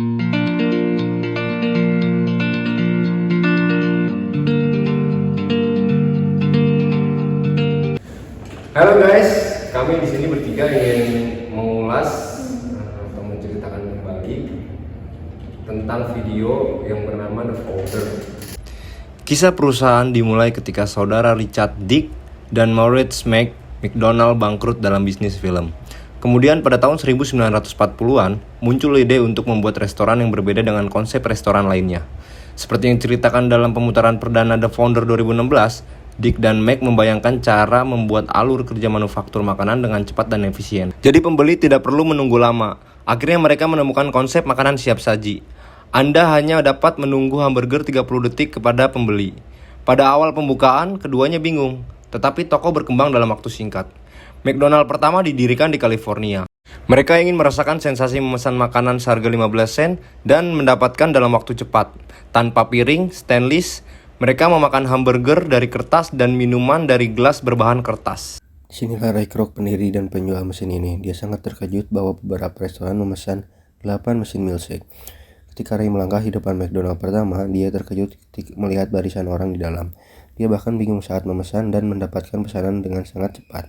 Halo guys, kami di sini bertiga ingin mengulas atau menceritakan kembali tentang video yang bernama The Founder. Kisah perusahaan dimulai ketika saudara Richard Dick dan Maurice McDonald bangkrut dalam bisnis film. Kemudian pada tahun 1940-an muncul ide untuk membuat restoran yang berbeda dengan konsep restoran lainnya. Seperti yang diceritakan dalam pemutaran perdana The Founder 2016, Dick dan Mac membayangkan cara membuat alur kerja manufaktur makanan dengan cepat dan efisien. Jadi pembeli tidak perlu menunggu lama. Akhirnya mereka menemukan konsep makanan siap saji. Anda hanya dapat menunggu hamburger 30 detik kepada pembeli. Pada awal pembukaan, keduanya bingung, tetapi toko berkembang dalam waktu singkat. McDonald pertama didirikan di California. Mereka ingin merasakan sensasi memesan makanan seharga 15 sen dan mendapatkan dalam waktu cepat. Tanpa piring, stainless, mereka memakan hamburger dari kertas dan minuman dari gelas berbahan kertas. Disinilah Ray Kroc, pendiri dan penjual mesin ini. Dia sangat terkejut bahwa beberapa restoran memesan 8 mesin milkshake. Ketika Ray melangkah di depan McDonald pertama, dia terkejut melihat barisan orang di dalam. Dia bahkan bingung saat memesan dan mendapatkan pesanan dengan sangat cepat.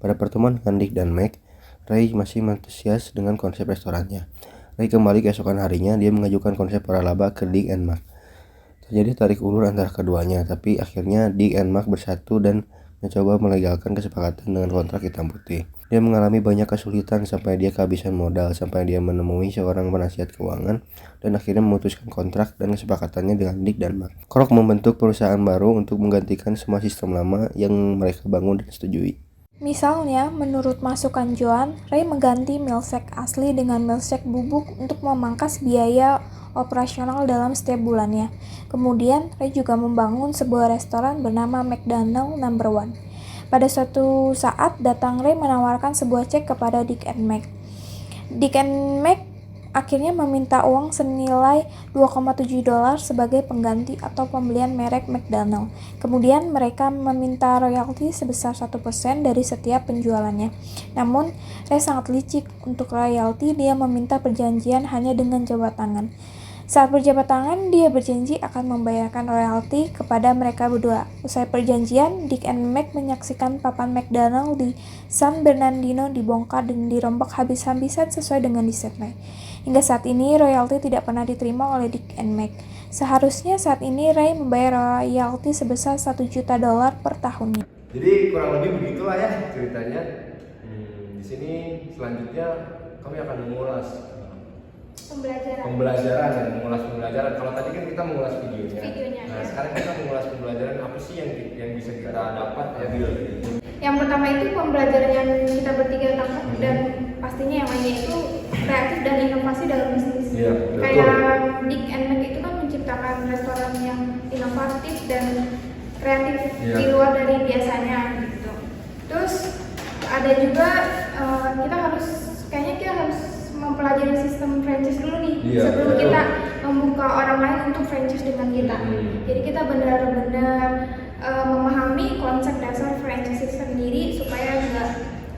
Pada pertemuan dengan Dick dan Mac, Ray masih antusias dengan konsep restorannya. Ray kembali keesokan harinya, dia mengajukan konsep waralaba ke Dick and Mac. Terjadi tarik ulur antara keduanya, tapi akhirnya Dick and Mac bersatu dan mencoba melegalkan kesepakatan dengan kontrak hitam putih. Dia mengalami banyak kesulitan sampai dia kehabisan modal, sampai dia menemui seorang penasihat keuangan dan akhirnya memutuskan kontrak dan kesepakatannya dengan Dick dan Mac. Kroc membentuk perusahaan baru untuk menggantikan semua sistem lama yang mereka bangun dan setujui. Misalnya, menurut masukan Joan, Ray mengganti milkshake asli dengan milkshake bubuk untuk memangkas biaya operasional dalam setiap bulannya. Kemudian, Ray juga membangun sebuah restoran bernama McDonald No. 1. Pada suatu saat, datang Ray menawarkan sebuah cek kepada Dick and Mac. Dick and Mac akhirnya meminta uang senilai $2,7 sebagai pengganti atau pembelian merek McDonald. Kemudian mereka meminta royalti sebesar 1% dari setiap penjualannya. Namun, Ray sangat licik. Untuk royalti, dia meminta perjanjian hanya dengan jabat tangan. Saat berjabat tangan, dia berjanji akan membayarkan royalti kepada mereka berdua. Usai perjanjian, Dick and Mac menyaksikan papan McDonald di San Bernardino dibongkar dan dirombak habis-habisan sesuai dengan desain Ray. Hingga saat ini, royalti tidak pernah diterima oleh Dick and Mac. Seharusnya saat ini Ray membayar royalti sebesar $1 juta per tahunnya. Jadi kurang lebih begitulah ya ceritanya. Di sini selanjutnya kami akan mengulas pembelajaran dan mengulas pembelajaran. Kalau tadi kan kita mengulas videonya. Nah, sekarang kita mengulas pembelajaran apa sih yang bisa kita dapat ya Bil? Yang pertama itu pembelajaran yang kita bertiga tangkap dan pastinya yang lainnya itu kreatif dan inovasi dalam bisnis. Iya, betul. Kayak Dick and Mac itu kan menciptakan restoran yang inovatif dan kreatif di luar dari biasanya gitu. Terus ada juga kita harus mempelajari sistem franchise dulu nih sebelum kita membuka orang lain untuk franchise dengan kita. Jadi kita benar-benar memahami konsep dasar franchise itu sendiri supaya nggak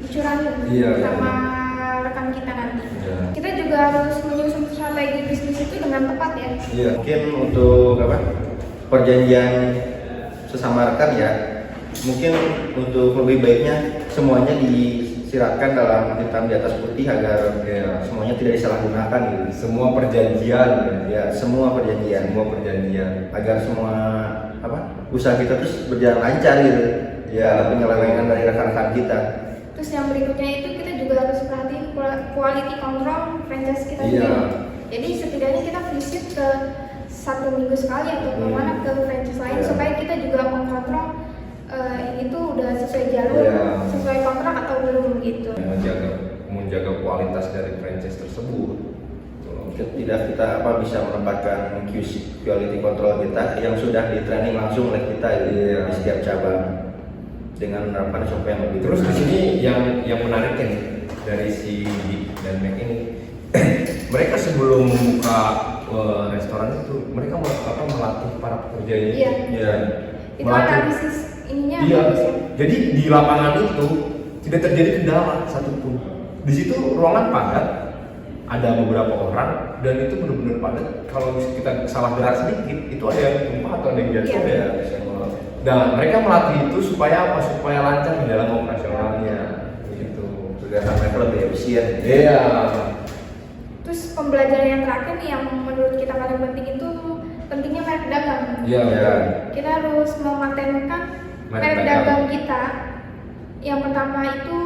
dicurangi sama rekan kita nanti. Kita juga harus menyusun strategi bisnis itu dengan tepat ya. Mungkin untuk perjanjian sesama rekan ya, mungkin untuk lebih baiknya semuanya disiratkan dalam hitam di atas putih agar semuanya tidak disalahgunakan gitu. Semua perjanjian agar semua usaha kita terus berjalan lancar gitu. Ada penyelewengan dari rekan-rekan kita. Terus yang berikutnya itu kita juga harus perhatiin quality control franchise kita sendiri. Jadi setidaknya kita visit ke 1 minggu sekali atau kemana ke franchise lain supaya kita juga mengkontrol ini tuh udah sesuai jalur, sesuai kontrak atau belum gitu. Menjaga kualitas dari franchise tersebut. Tidak kita bisa menempatkan QC, quality control kita yang sudah di training langsung oleh kita di setiap cabang dengan menerapkan SOP yang lebih. Terus di sini yang menarik kan dari si Dick dan Mac ini, mereka sebelum membuka restoran itu mereka melatih para pekerjanya. Itu analisis ininya. Jadi di lapangan itu tidak terjadi kendala satupun. Di situ ruangan padat, ada beberapa orang dan itu benar-benar padat. Kalau kita salah gerak sedikit itu ada yang tumpah atau ada yang jatuh ya. Nah mereka melatih itu supaya apa? Supaya lancar di dalam operasionalnya gitu. Sudah sampai lebih efisien. Iya. Terus pembelajaran yang terakhir nih yang menurut kita paling penting itu pentingnya merek dagang. Iya. Ya. Kita harus mematenkan merek dagang kita. Yang pertama itu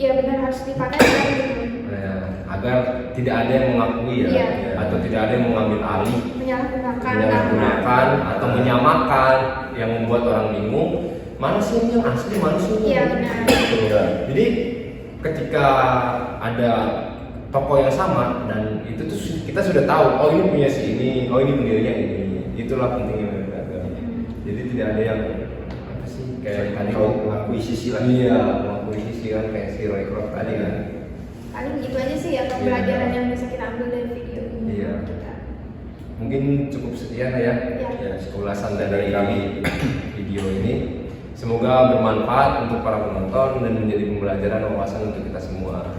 ya benar harus dipatenkan gitu. Ya, agar tidak ada yang mengakui ya, Iya. atau tidak ada yang mengambil alih, Menyalahgunakan atau menyamakan yang membuat orang bingung. Mana sih ini yang asli, mana sih ini? Iya, benar. Gitu. Jadi ketika ada toko yang sama dan itu tuh kita sudah tahu, oh ini punya si ini, oh ini pendirinya ini. Itulah pentingnya merek dagang. Jadi tidak ada yang apa sih kayak tadi mengakui sisi lah. Iya, mengakui sisi kan kayak si Roy Croft tadi kan. Paling gitu aja sih ya pembelajaran yang bisa kita ambil dari video ini. Iya. Kita. Mungkin cukup sekian ya, Ya. ulasan dari kami video ini. Semoga bermanfaat untuk para penonton dan menjadi pembelajaran wawasan untuk kita semua.